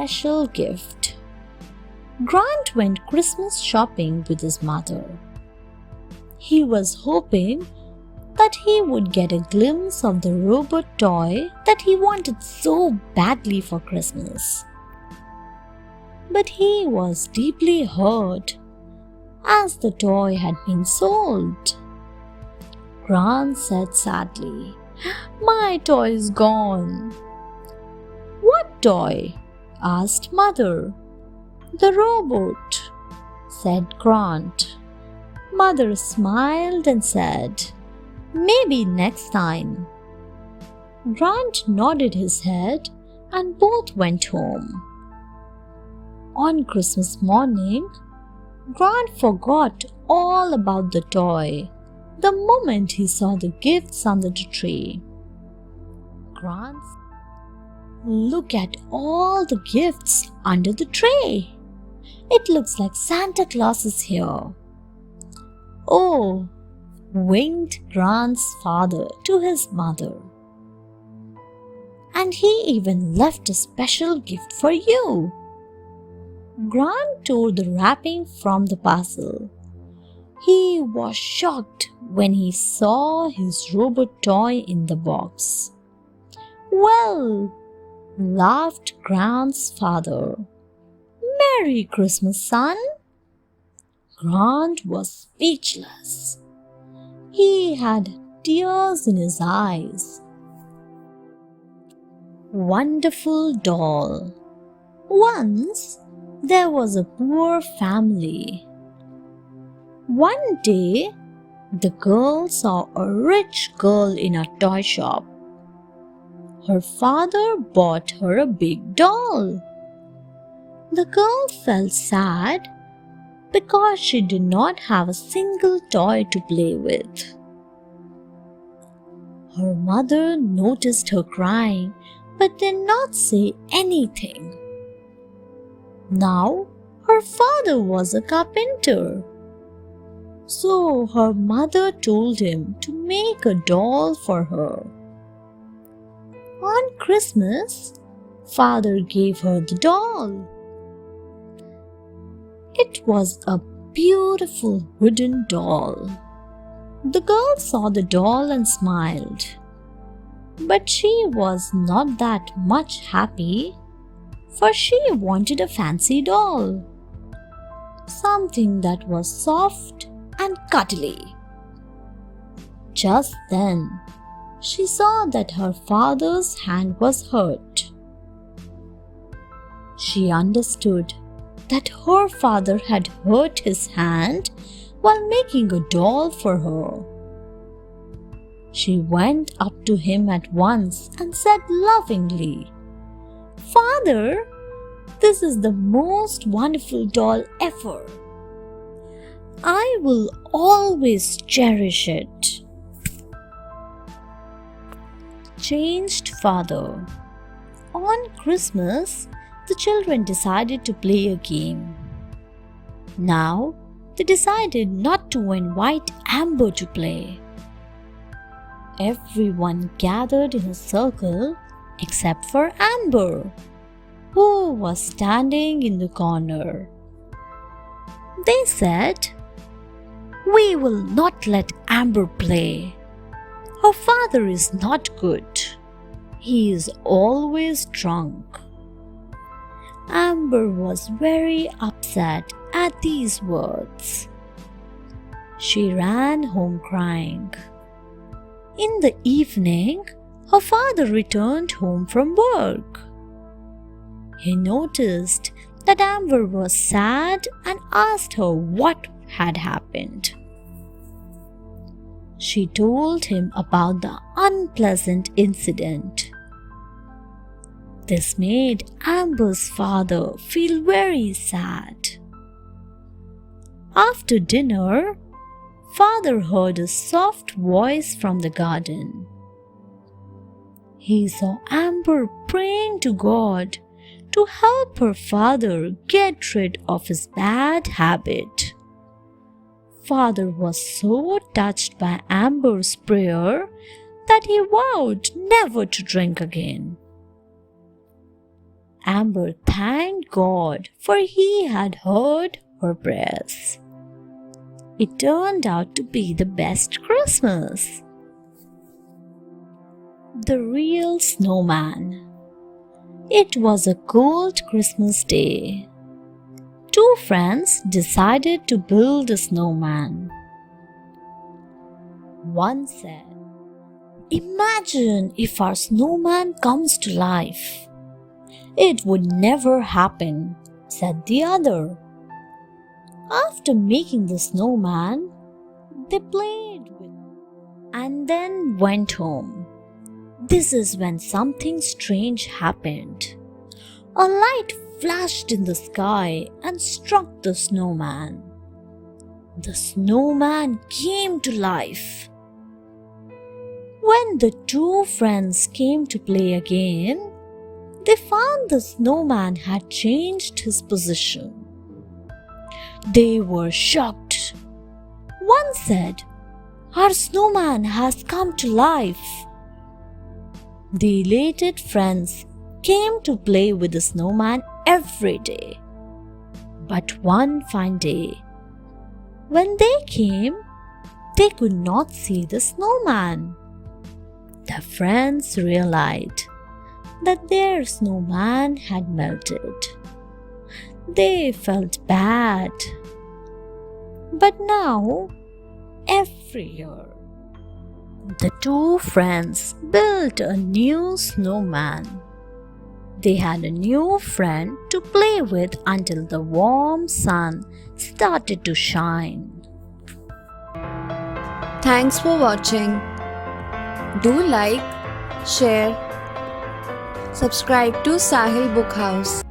special gift. Grant went Christmas shopping with his mother. He was hoping that he would get a glimpse of the robot toy that he wanted so badly for Christmas. But he was deeply hurt as the toy had been sold. Grant said sadly, "My toy is gone." "What toy?" asked Mother. "The robot," said Grant. Mother smiled and said, "Maybe next time." Grant nodded his head and both went home. On Christmas morning, Grant forgot all about the toy the moment he saw the gifts under the tree. Grant said, "Look at all the gifts under the tray. It looks like Santa Claus is here." "Oh," winked Grant's father to his mother. "And he even left a special gift for you." Grant tore the wrapping from the parcel. He was shocked when he saw his robot toy in the box. "Well," laughed Grant's father. "Merry Christmas, son." Grant was speechless. He had tears in his eyes. Wonderful doll. Once there was a poor family. One day, the girl saw a rich girl in a toy shop. Her father bought her a big doll. The girl felt sad because she did not have a single toy to play with. Her mother noticed her crying but did not say anything. Now, her father was a carpenter. So her mother told him to make a doll for her. On Christmas, father gave her the doll. It was a beautiful wooden doll. The girl saw the doll and smiled. But she was not that much happy, for she wanted a fancy doll. Something that was soft and cuddly. Just then, she saw that her father's hand was hurt. She understood that her father had hurt his hand while making a doll for her. She went up to him at once and said lovingly, "Father, this is the most wonderful doll ever. I will always cherish it." Changed father. On Christmas, the children decided to play a game. Now, they decided not to invite Amber to play. Everyone gathered in a circle except for Amber, who was standing in the corner. They said, "We will not let Amber play. Her father is not good. He is always drunk." Amber was very upset at these words. She ran home crying. In the evening, her father returned home from work. He noticed that Amber was sad and asked her what had happened. She told him about the unpleasant incident. This made Amber's father feel very sad. After dinner, father heard a soft voice from the garden. He saw Amber praying to God to help her father get rid of his bad habit. Father was so touched by Amber's prayer that he vowed never to drink again. Amber thanked God, for he had heard her prayers. It turned out to be the best Christmas. The Real Snowman. It was a cold Christmas day. Two friends decided to build a snowman. One said, "Imagine if our snowman comes to life." "It would never happen," said the other. After making the snowman, they played with it and then went home. This is when something strange happened. A light flashed in the sky and struck the snowman. The snowman came to life. When the two friends came to play again, they found the snowman had changed his position. They were shocked. One said, "Our snowman has come to life." The elated friends came to play with the snowman every day. But one fine day, when they came, they could not see the snowman. The friends realized that their snowman had melted. They felt bad. But now, every year, the two friends built a new snowman. They had a new friend to play with until the warm sun started to shine. Thanks for watching. Do like, share, subscribe to Sahil Book House.